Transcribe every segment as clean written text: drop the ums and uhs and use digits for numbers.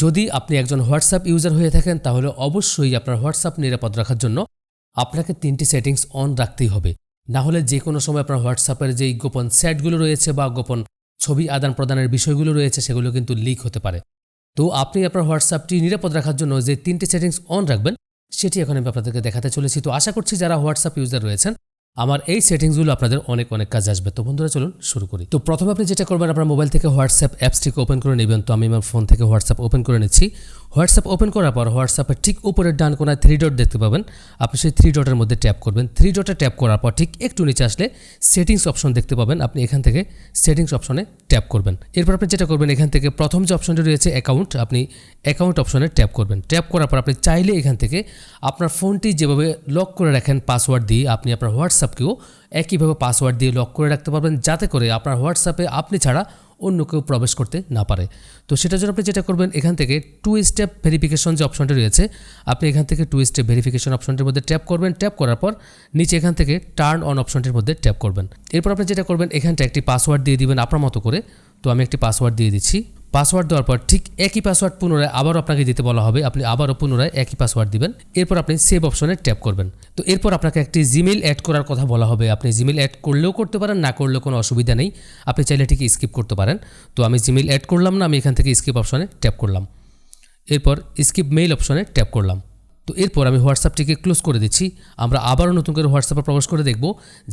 যদি আপনি একজন হোয়াটসঅ্যাপ ইউজার হয়ে থাকেন তাহলে অবশ্যই আপনার হোয়াটসঅ্যাপ নিরাপদ রাখার জন্য আপনাকে 3টি সেটিংস অন রাখতেই হবে। না হলে যে কোনো সময় আপনার হোয়াটসঅ্যাপের যেই গোপন চ্যাটগুলো রয়েছে বা গোপন ছবি আদান প্রদানের বিষয়গুলো রয়েছে সেগুলো কিন্তু লিক হতে পারে। তো আপনি আপনার হোয়াটসঅ্যাপটি নিরাপদ রাখার জন্য যে 3টি সেটিংস অন রাখবেন সেটি এখন আমি আপনাদেরকে দেখাতে চলেছি। তো আশা করছি যারা হোয়াটসঅ্যাপ ইউজার রয়েছেন আমার এই সেটিংসগুলো আপনাদের অনেক কাজে আসবে। তো বন্ধুরা চলুন শুরু করি। তো প্রথমে আপনি যেটা করবেন আপনার মোবাইল থেকে হোয়াটসঅ্যাপ অ্যাপসটিকে ওপেন করে নেবেন। তো আমি আমার ফোন থেকে হোয়াটসঅ্যাপ ওপেন করে নিচ্ছি। হোয়াটসঅ্যাপ ওপেন করার পর হোয়াটসঅ্যাপের ঠিক উপরের ডান কোনায় 3 ডট দেখতে পাবেন। আপনি সেই 3 ডটের মধ্যে ট্যাপ করবেন। 3 ডটে ট্যাপ করার পর ঠিক একটু নিচে আসলে সেটিংস অপশন দেখতে পাবেন। আপনি এখান থেকে সেটিংস অপশনে ট্যাপ করবেন। এরপর আপনি যেটা করবেন এখান থেকে প্রথম যে অপশনটি রয়েছে অ্যাকাউন্ট, আপনি অ্যাকাউন্ট অপশনে ট্যাপ করবেন। ট্যাপ করার পর আপনি চাইলে এখান থেকে আপনার ফোনটি যেভাবে লক করে রাখেন পাসওয়ার্ড দিয়ে আপনি আপনার হোয়াটসঅ্যাপকেও একইভাবে পাসওয়ার্ড দিয়ে লক করে রাখতে পারবেন, যাতে করে আপনার হোয়াটসঅ্যাপে আপনি ছাড়া অন্য কেউ প্রবেশ করতে না পারে। তো সেটার জন্য আপনি যেটা করবেন এখান থেকে 2 স্টেপ ভেরিফিকেশন যে অপশনটি রয়েছে আপনি এখান থেকে 2 স্টেপ ভেরিফিকেশন অপশনটির মধ্যে ট্যাপ করবেন। ট্যাপ করার পর নিচে এখান থেকে টার্ন অন অপশনটির মধ্যে ট্যাপ করবেন। এরপর আপনি যেটা করবেন এখানটা একটি পাসওয়ার্ড দিয়ে দিবেন আপনার মতো করে। তো আমি একটি পাসওয়ার্ড দিয়ে দিচ্ছি। পাসওয়ার্ড দেওয়ার পর ঠিক একই পাসওয়ার্ড পুনরায় আবারও আপনাকে দিতে বলা হবে, আপনি আবারও পুনরায় একই পাসওয়ার্ড দিবেন। এরপর আপনি সেভ অপশনে ট্যাপ করবেন। তো এরপর আপনাকে একটি জিমেইল অ্যাড করার কথা বলা হবে। আপনি জিমেইল অ্যাড করলেও করতে পারেন, না করলেও কোনো অসুবিধা নেই, আপনি চাইলে ঠিক স্কিপ করতে পারেন। তো আমি জিমেইল অ্যাড করলাম না, আমি এখান থেকে স্কিপ অপশনে ট্যাপ করলাম। এরপর স্কিপ মেইল অপশনে ট্যাপ করলাম। তো এরপর আমি হোয়াটসঅ্যাপটিকে ক্লোজ করে দিচ্ছি। আমরা আবারও নতুন করে হোয়াটসঅ্যাপে প্রবেশ করে দেখব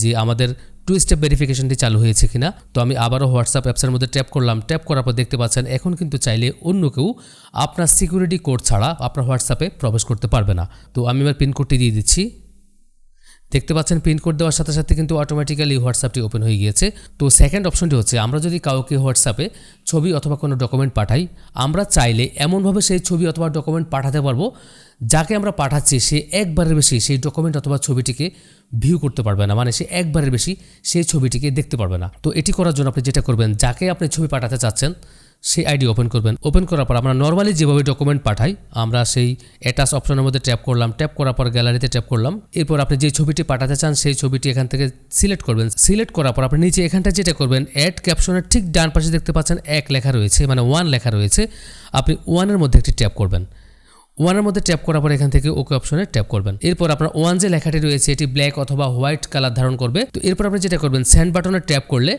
যে আমাদের 2 স্টেপ ভেরিফিকেশনটি চালু হয়েছে কিনা। তো আমি আবারও হোয়াটসঅ্যাপ অ্যাপসের মধ্যে ট্যাপ করলাম। ট্যাপ করার পর দেখতে পাচ্ছেন এখন কিন্তু চাইলে অন্য কেউ আপনার সিকিউরিটি কোড ছাড়া আপনার হোয়াটসঅ্যাপে প্রবেশ করতে পারবে না। তো আমি আমার পিনকোডটি দিয়ে দিচ্ছি। দেখতে পাচ্ছেন পিনকোড দেওয়ার সাথে সাথে কিন্তু অটোমেটিক্যালি হোয়াটসঅ্যাপটি ওপেন হয়ে গিয়েছে। তো সেকেন্ড অপশনটি হচ্ছে আমরা যদি কাউকে হোয়াটসঅ্যাপে ছবি অথবা কোনো ডকুমেন্ট পাঠাই, আমরা চাইলে এমনভাবে সেই ছবি অথবা ডকুমেন্ট পাঠাতে পারবো যাকে আমরা পাঠাচ্ছি সে একবারের বেশি সেই ডকুমেন্ট অথবা ছবিটিকে ভিউ করতে পারবে না, মানে সে একবারের বেশি সেই ছবিটিকে দেখতে পারবে না। তো এটি করার জন্য আপনি যেটা করবেন যাকে আপনি ছবি পাঠাতে চাচ্ছেন সেই আইডি ওপেন করবেন। ওপেন করার পর আমরা নর্মালি যেভাবে ডকুমেন্ট পাঠাই আমরা সেই অ্যাটাচ অপশনের মধ্যে ট্যাপ করলাম। ট্যাপ করার পর গ্যালারিতে ট্যাপ করলাম। এরপর আপনি যে ছবিটি পাঠাতে চান সেই ছবিটি এখান থেকে সিলেক্ট করবেন। সিলেক্ট করার পর আপনি নিচে এখানটা যেটা করবেন অ্যাড ক্যাপশনের ঠিক ডান পাশে দেখতে পাচ্ছেন 1 লেখা রয়েছে, মানে 1 লেখা রয়েছে। আপনি 1-এর মধ্যে একটি ট্যাপ করবেন। 1-এর মধ্যে ট্যাপ করার পর এখান থেকে ওকে অপশনে ট্যাপ করবেন। এরপর আপনার 1 যে লেখাটি রয়েছে এটি ব্ল্যাক অথবা হোয়াইট কালার ধারণ করবে। তো এরপর আপনি যেটা করবেন সেন্ড বাটনে ট্যাপ করলে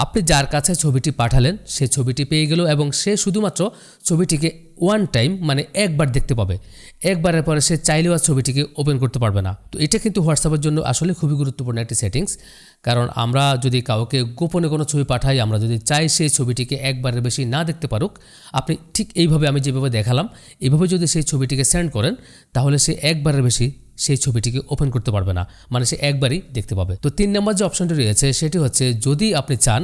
আপনি যার কাছে ছবিটি পাঠালেন সে ছবিটি পেয়ে গেল এবং সে শুধুমাত্র ছবিটিকে 1 টাইম মানে একবার দেখতে পাবে। একবারের পরে সে চাইলেও আর ছবিটিকে ওপেন করতে পারবে না। তো এটা কিন্তু হোয়াটসঅ্যাপের জন্য আসলে খুবই গুরুত্বপূর্ণ একটি সেটিংস, কারণ আমরা যদি কাউকে গোপনে কোনো ছবি পাঠাই আমরা যদি চাই সেই ছবিটিকে একবারের বেশি না দেখতে পারুক, আপনি ঠিক এইভাবে আমি যেভাবে দেখালাম এইভাবে যদি সেই ছবিটিকে সেন্ড করেন তাহলে সে একবারের বেশি সেই ছবিটিকে ওপেন করতে পারবে না, মানে সে একবারই দেখতে পাবে। তো 3 নম্বর যে অপশনটি রয়েছে সেটি হচ্ছে যদি আপনি চান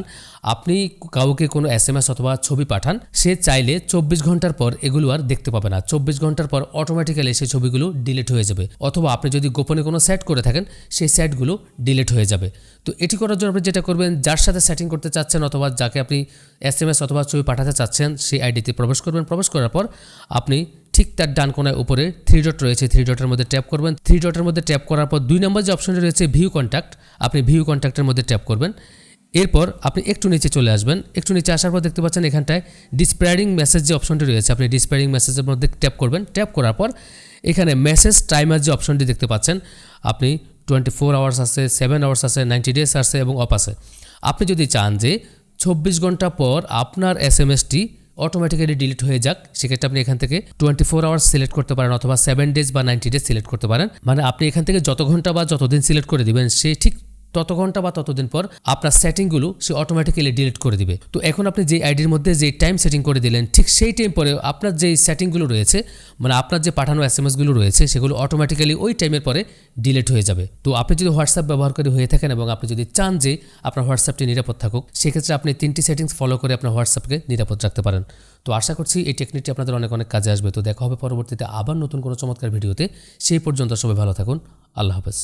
আপনি কাউকে কোনো SMS অথবা ছবি পাঠান, সে চাইলে 24 ঘন্টার পর এগুলো আর দেখতে পাবে না। 24 ঘন্টার পর অটোমেটিক্যালি সেই ছবিগুলো ডিলিট হয়ে যাবে, অথবা আপনি যদি গোপনে কোনো সেট করে থাকেন সেই সেটগুলো ডিলিট হয়ে যাবে। তো এটি করার জন্য আপনি যেটা করবেন যার সাথে সেটিং করতে চাচ্ছেন অথবা যাকে আপনি SMS অথবা ছবি পাঠাতে চাচ্ছেন সেই আইডিতে প্রবেশ করবেন। প্রবেশ করার পর আপনি ঠিক তার ডান কোনায় উপরে 3 ডট রয়েছে, 3 ডটের মধ্যে ট্যাপ করবেন। 3 ডটের মধ্যে ট্যাপ করার পর 2 নম্বর যে অপশনটি রয়েছে ভিউ কন্ট্যাক্ট, আপনি ভিউ কন্ট্যাক্টের মধ্যে ট্যাপ করবেন। এরপর আপনি একটু নিচে চলে আসবেন। একটু নিচে আসার পর দেখতে পাচ্ছেন এখানটায় ডিসপ্যারিং মেসেজ যে অপশনটি রয়েছে আপনি ডিসপ্যারিং মেসেজের মধ্যে ট্যাপ করবেন। ট্যাপ করার পর এখানে মেসেজ টাইমার যে অপশনটি দেখতে পাচ্ছেন আপনি 24 আওয়ার্স আছে, 7 আওয়ার্স আছে, 90 ডেজ আছে এবং অফ আছে। আপনি যদি চান যে 24 ঘন্টা পর আপনার SMSটি অটোমেটিক্যালি ডিলিট হয়ে যাক, সেক্ষেত্রে আপনি এখান থেকে 24 আওয়ার্স সিলেক্ট করতে পারেন অথবা 7 ডেজ বা 90 ডেজ সিলেক্ট করতে পারেন। মানে আপনি এখান থেকে যত ঘন্টা বা যতদিন সিলেক্ট করে দিবেন সে ঠিক তত ঘন্টা বা ততদিন পর আপনার সেটিংগুলো সে অটোমেটিক্যালি ডিলিট করে দিবে। তো এখন আপনি যে আইডির মধ্যে যে টাইম সেটিং করে দিলেন ঠিক সেই টাইম পরে আপনার যে সেটিংগুলো রয়েছে মানে আপনার যে পাঠানো SMSগুলো রয়েছে সেগুলো অটোমেটিক্যালি ওই টাইমের পরে ডিলিট হয়ে যাবে। তো আপনি যদি হোয়াটসঅ্যাপ ব্যবহারকারী হয়ে থাকেন এবং আপনি যদি চান যে আপনার হোয়াটসঅ্যাপটি নিরাপদ থাকুক, সেক্ষেত্রে আপনি 3টি সেটিংস ফলো করে আপনার হোয়াটসঅ্যাপকে নিরাপদ রাখতে পারেন। তো আশা করছি এই টেকনিকটি আপনাদের অনেক কাজে আসবে। তো দেখা হবে পরবর্তীতে আবার নতুন কোনো চমৎকার ভিডিওতে। সেই পর্যন্ত সবাই ভালো থাকুন। আল্লাহ হাফেজ।